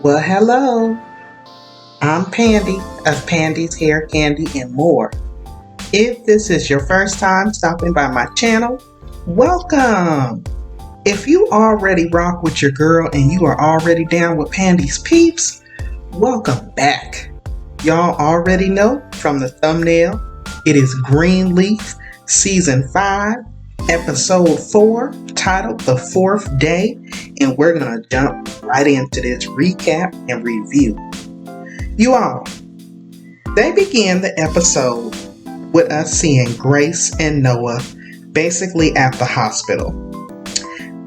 Well, hello. I'm Pandi of Pandi's Hair, Candy, and more. If this is your first time stopping by my channel, welcome. If you already rock with your girl and you are already down with Pandi's peeps, welcome back. Y'all already know from the thumbnail, it is Greenleaf, Season 5, Episode 4, titled The Fourth Day, and we're going to jump right into this recap and review. You all, they begin the episode with us seeing Grace and Noah basically at the hospital.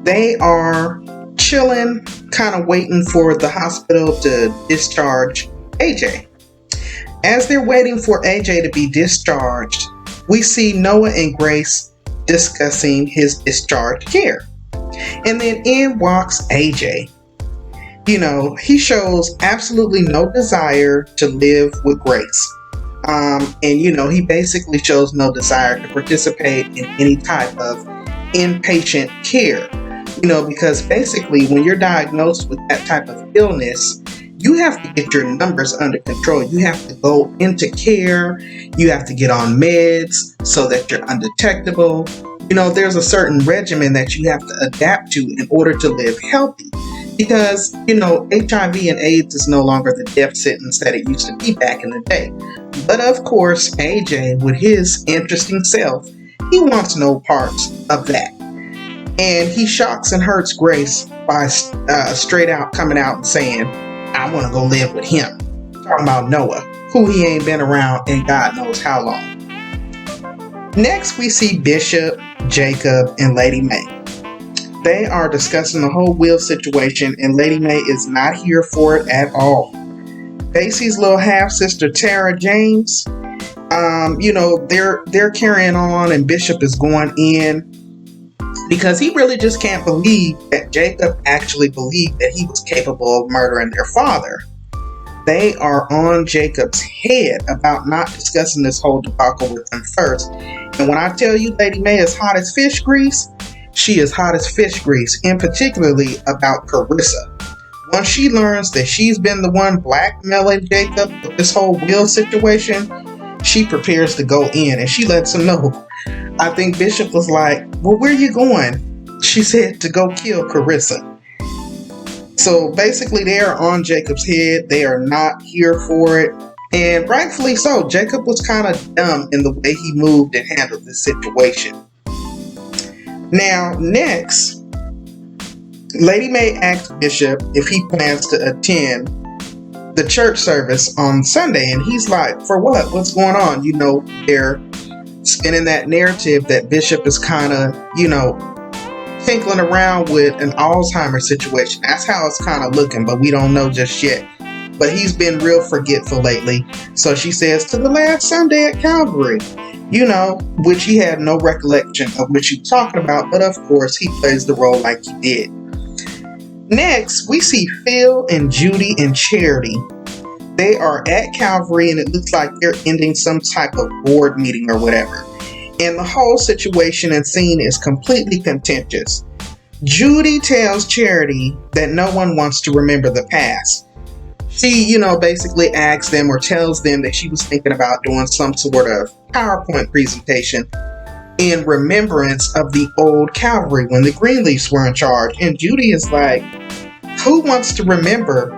They are chilling, kind of waiting for the hospital to discharge AJ. As they're waiting for AJ to be discharged, we see Noah and Grace discussing his discharge care. And then in walks AJ. You know, he shows absolutely no desire to live with Grace. He basically shows no desire to participate in any type of inpatient care. Because basically when you're diagnosed with that type of illness, you have to get your numbers under control. You have to go into care. You have to get on meds so that you're undetectable. There's a certain regimen that you have to adapt to in order to live healthy. Because, HIV and AIDS is no longer the death sentence that it used to be back in the day. But of course, AJ, with his interesting self, he wants no parts of that. And he shocks and hurts Grace by straight out coming out and saying, I want to go live with him. Talking about Noah, who he ain't been around in God knows how long. Next, we see Bishop, Jacob, and Lady May. They are discussing the whole will situation, and Lady May is not here for it at all. Basie's little half-sister, Tara James, they're carrying on, and Bishop is going in because he really just can't believe that Jacob actually believed that he was capable of murdering their father. They are on Jacob's head about not discussing this whole debacle with him first. And when I tell you Lady May is hot as fish grease, she is hot as fish grease, and particularly about Carissa. Once she learns that she's been the one blackmailing Jacob with this whole will situation, she prepares to go in, and she lets him know. I think Bishop was like, well, where are you going? She said to go kill Carissa. So basically they are on Jacob's head. They are not here for it. And rightfully so. Jacob was kind of dumb in the way he moved and handled this situation. Now, next, Lady May asked Bishop if he plans to attend the church service on Sunday. And he's like, for what? What's going on? They're spinning that narrative that Bishop is kind of, tinkling around with an Alzheimer's situation. That's how it's kind of looking, but we don't know just yet. But he's been real forgetful lately. So she says, to the last Sunday at Calvary, which he had no recollection of what she was talking about. But of course, he plays the role like he did. Next, we see Phil and Judy and Charity. They are at Calvary, and it looks like they're ending some type of board meeting or whatever. And the whole situation and scene is completely contentious. Judy tells Charity that no one wants to remember the past. She, basically asks them or tells them that she was thinking about doing some sort of PowerPoint presentation in remembrance of the old Calvary when the Greenleafs were in charge. And Judy is like, who wants to remember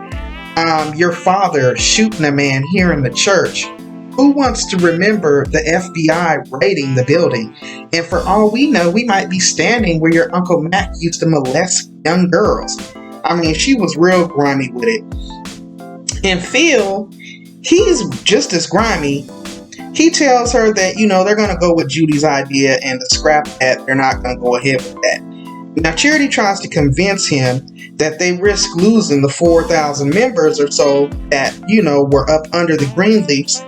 your father shooting a man here in the church? Who wants to remember the FBI raiding the building? And for all we know, we might be standing where your Uncle Mac used to molest young girls. I mean, she was real grimy with it. And Phil, he's just as grimy. He tells her that, they're going to go with Judy's idea and to scrap that, they're not going to go ahead with that. Now, Charity tries to convince him that they risk losing the 4,000 members or so that, were up under the Greenleafs.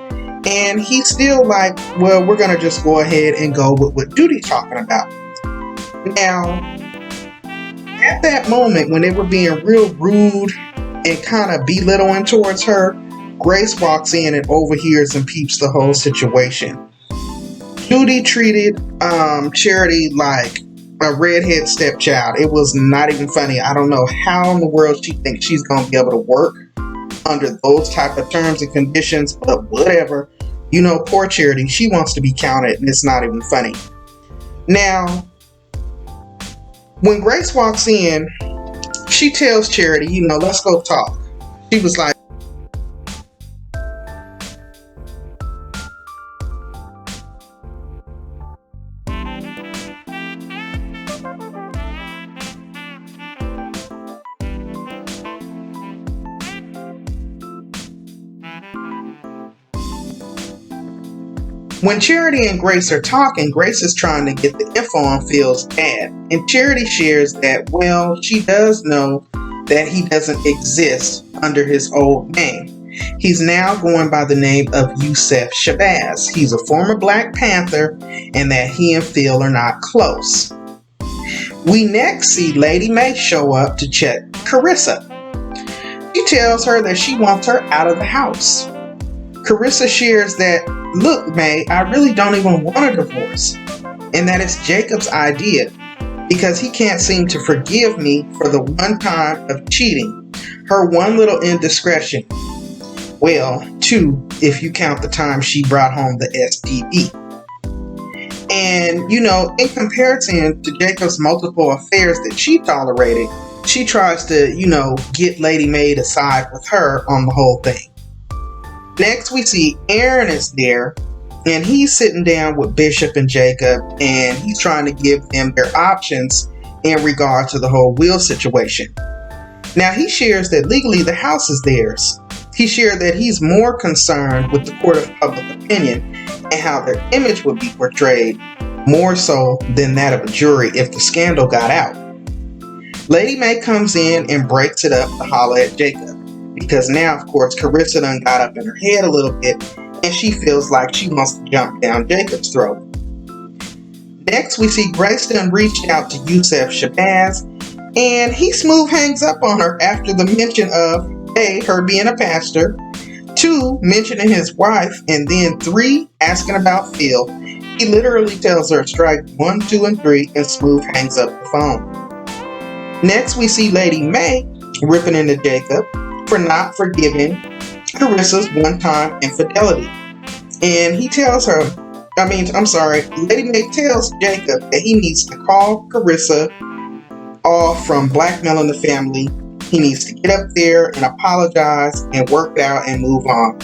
And he's still like, well, we're going to just go ahead and go with what Judy's talking about. Now, at that moment when they were being real rude and kind of belittling towards her, Grace walks in and overhears and peeps the whole situation. Judy treated Charity like a redhead stepchild. It was not even funny. I don't know how in the world she thinks she's going to be able to work under those type of terms and conditions, but whatever. You know, poor Charity, she wants to be counted, and it's not even funny. Now, when Grace walks in, she tells Charity, you know, let's go talk. She was like, when Charity and Grace are talking, Grace is trying to get the info on Phil's dad. And Charity shares that, well, she does know that he doesn't exist under his old name. He's now going by the name of Yusef Shabazz. He's a former Black Panther, and that he and Phil are not close. We next see Lady May show up to check Carissa. She tells her that she wants her out of the house. Carissa shares that, look, May, I really don't even want a divorce, and that it's Jacob's idea because he can't seem to forgive me for the one time of cheating, her one little indiscretion. Well, two, if you count the time she brought home the STD. And, you know, in comparison to Jacob's multiple affairs that she tolerated, she tries to, you know, get Lady May to side with her on the whole thing. Next, we see Aaron is there, and he's sitting down with Bishop and Jacob, and he's trying to give them their options in regard to the whole will situation. Now, he shares that legally the house is theirs. He shared that he's more concerned with the court of public opinion and how their image would be portrayed, more so than that of a jury if the scandal got out. Lady May comes in and breaks it up to holler at Jacob, because now, of course, Carissa done got up in her head a little bit, and she feels like she wants to jump down Jacob's throat. Next, we see Grace done reached out to Yusef Shabazz, and he smooth hangs up on her after the mention of, A, her being a pastor, 2, mentioning his wife, and then 3, asking about Phil. He literally tells her strike 1, 2, and 3, and smooth hangs up the phone. Next, we see Lady May ripping into Jacob for not forgiving Carissa's one-time infidelity. And he tells her, Lady May tells Jacob that he needs to call Carissa off from blackmailing the family. He needs to get up there and apologize and work it out and move on.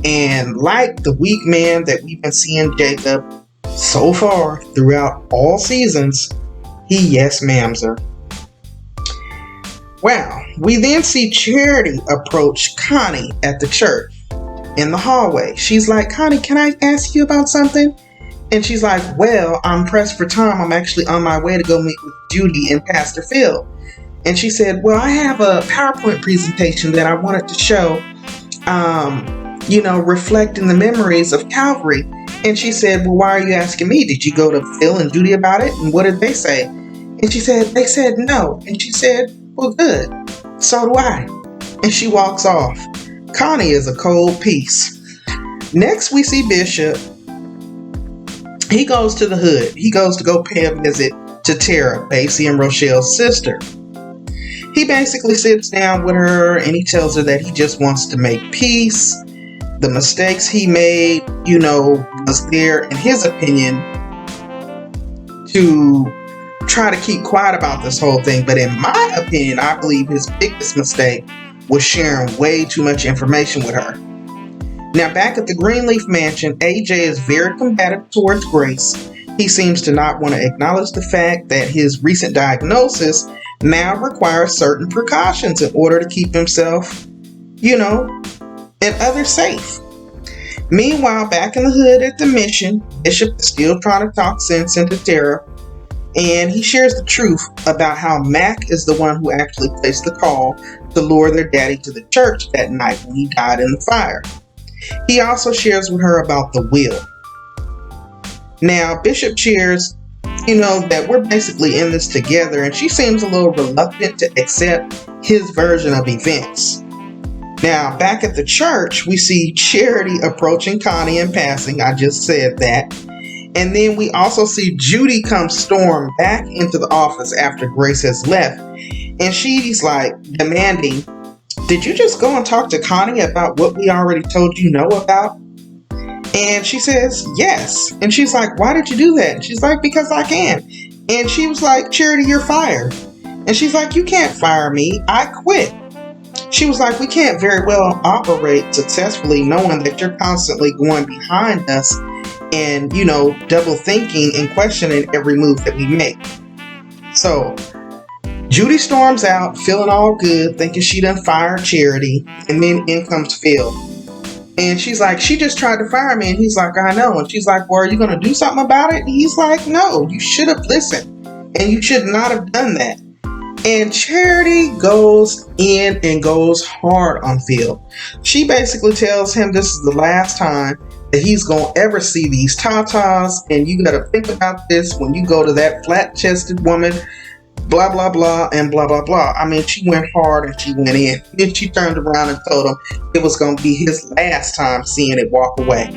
And like the weak man that we've been seeing Jacob so far throughout all seasons, he yes ma'ams her. Wow, we then see Charity approach Connie at the church in the hallway. She's like, Connie, can I ask you about something? And she's like, well, I'm pressed for time. I'm actually on my way to go meet with Judy and Pastor Phil. And she said, well, I have a PowerPoint presentation that I wanted to show, reflecting the memories of Calvary. And she said, well, why are you asking me? Did you go to Phil and Judy about it? And what did they say? And she said, they said no. And she said, well, good. So do I. And she walks off. Connie is a cold piece. Next, we see Bishop. He goes to the hood. He goes to go pay a visit to Tara, Basie and Rochelle's sister. He basically sits down with her and he tells her that he just wants to make peace. The mistakes he made, was there, in his opinion, to try to keep quiet about this whole thing. But in my opinion, I believe his biggest mistake was sharing way too much information with her. Now, back at the Greenleaf mansion, AJ is very combative towards Grace. He seems to not want to acknowledge the fact that his recent diagnosis now requires certain precautions in order to keep himself, and others safe. Meanwhile, back in the hood at the mission, Bishop is still trying to talk sense into Tara, and he shares the truth about how Mac is the one who actually placed the call to lure their daddy to the church that night when he died in the fire. He also shares with her about the will. Now, Bishop shares, that we're basically in this together, and she seems a little reluctant to accept his version of events. Now, back at the church, we see Charity approaching Connie in passing. I just said that. And then we also see Judy come storm back into the office after Grace has left. And she's like demanding, did you just go and talk to Connie about what we already told you know about? And she says, yes. And she's like, why did you do that? And she's like, because I can. And she was like, Charity, you're fired. And she's like, you can't fire me. I quit. She was like, we can't very well operate successfully knowing that you're constantly going behind us and, double thinking and questioning every move that we make. So Judy storms out, feeling all good, thinking she done fired Charity, and then in comes Phil. And she's like, she just tried to fire me. And he's like, I know. And she's like, well, are you going to do something about it? And he's like, no, you should have listened. And you should not have done that. And Charity goes in and goes hard on Phil. She basically tells him this is the last time that he's going to ever see these tatas. And you got to think about this when you go to that flat-chested woman, blah, blah, blah, and blah, blah, blah. I mean, she went hard and she went in. Then she turned around and told him it was going to be his last time seeing it walk away.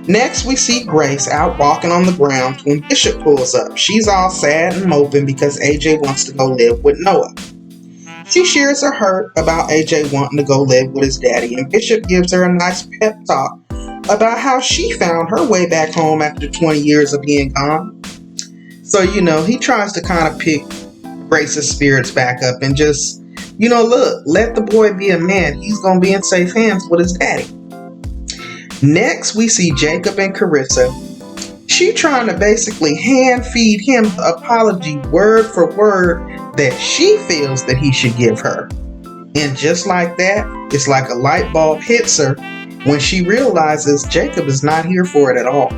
Next, we see Grace out walking on the grounds when Bishop pulls up. She's all sad and moping because AJ wants to go live with Noah. She shares her hurt about AJ wanting to go live with his daddy, and Bishop gives her a nice pep talk about how she found her way back home after 20 years of being gone. So, he tries to kind of pick Grace's spirits back up and just, look, let the boy be a man. He's going to be in safe hands with his daddy. Next, we see Jacob and Carissa. She trying to basically hand feed him the apology word for word that she feels that he should give her. And just like that, it's like a light bulb hits her when she realizes Jacob is not here for it at all.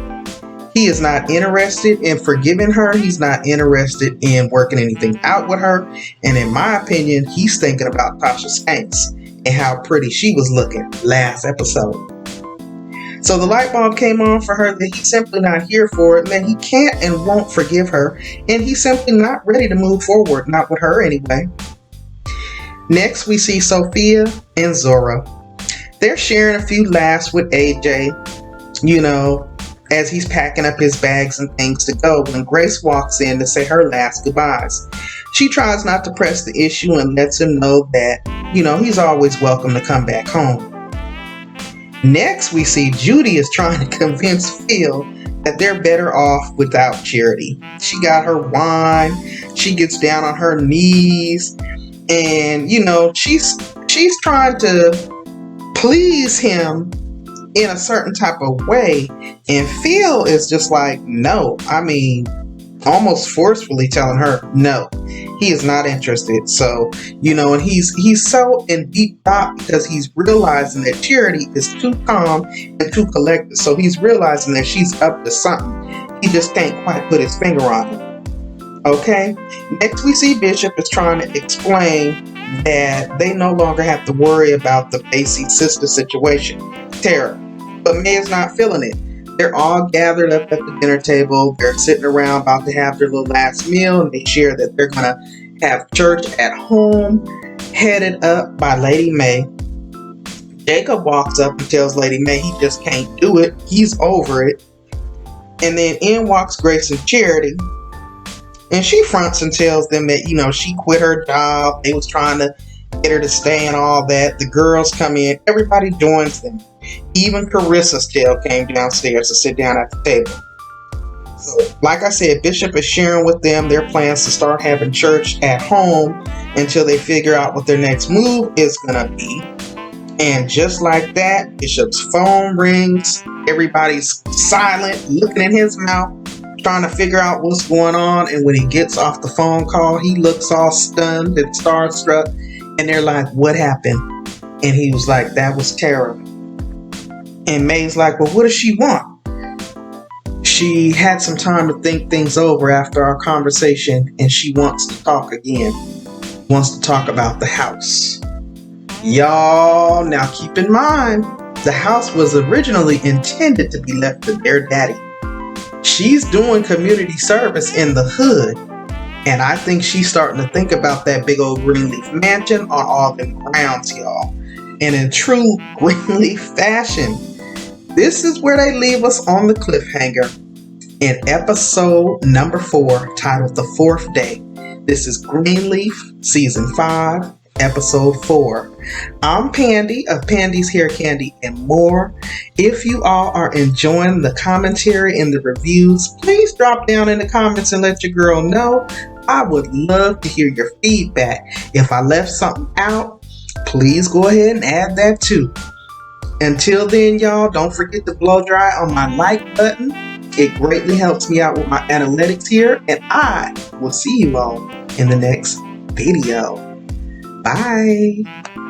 He is not interested in forgiving her. He's not interested in working anything out with her. And in my opinion, he's thinking about Tasha Skanks and how pretty she was looking last episode. So the light bulb came on for her that he's simply not here for it, and that he can't and won't forgive her, and he's simply not ready to move forward, not with her anyway. Next, we see Sophia and Zora. They're sharing a few laughs with AJ, as he's packing up his bags and things to go, when Grace walks in to say her last goodbyes. She tries not to press the issue and lets him know that, he's always welcome to come back home. Next, we see Judy is trying to convince Phil that they're better off without Charity. She got her wine, she gets down on her knees, and, she's trying to please him in a certain type of way, and Phil is just like, no. I mean, almost forcefully telling her no, he is not interested. So, and he's so in deep thought because he's realizing that Charity is too calm and too collected. So he's realizing that she's up to something. He just can't quite put his finger on it. Okay. Next, we see Bishop is trying to explain that they no longer have to worry about the Pacey sister situation, Tara. But May is not feeling it. They're all gathered up at the dinner table. They're sitting around about to have their little last meal, and they share that they're going to have church at home, headed up by Lady May. Jacob walks up and tells Lady May he just can't do it. He's over it. And then in walks Grace and Charity. And she fronts and tells them that, she quit her job. They was trying to get her to stay and all that. The girls come in. Everybody joins them. Even Carissa's tail came downstairs to sit down at the table. So, like I said, Bishop is sharing with them their plans to start having church at home until they figure out what their next move is going to be. And just like that, Bishop's phone rings. Everybody's silent, looking in his mouth, trying to figure out what's going on. And when he gets off the phone call, he looks all stunned and starstruck. And they're like, what happened? And he was like, that was Tara. And May's like, well, what does she want? She had some time to think things over after our conversation, and she wants to talk again. Wants to talk about the house. Y'all, now keep in mind, the house was originally intended to be left to their daddy. She's doing community service in the hood, and I think she's starting to think about that big old Greenleaf mansion on all them grounds, y'all. And in true Greenleaf fashion, this is where they leave us on the cliffhanger. in episode number 4, titled The Fourth Day. This is Greenleaf, Season 5, Episode 4. I'm Pandi of Pandi's Hair Candy and More. If you all are enjoying the commentary and the reviews, please drop down in the comments and let your girl know. I would love to hear your feedback. If I left something out, please go ahead and add that too. Until then, y'all, don't forget to blow dry on my like button. It greatly helps me out with my analytics here, and I will see you all in the next video. Bye.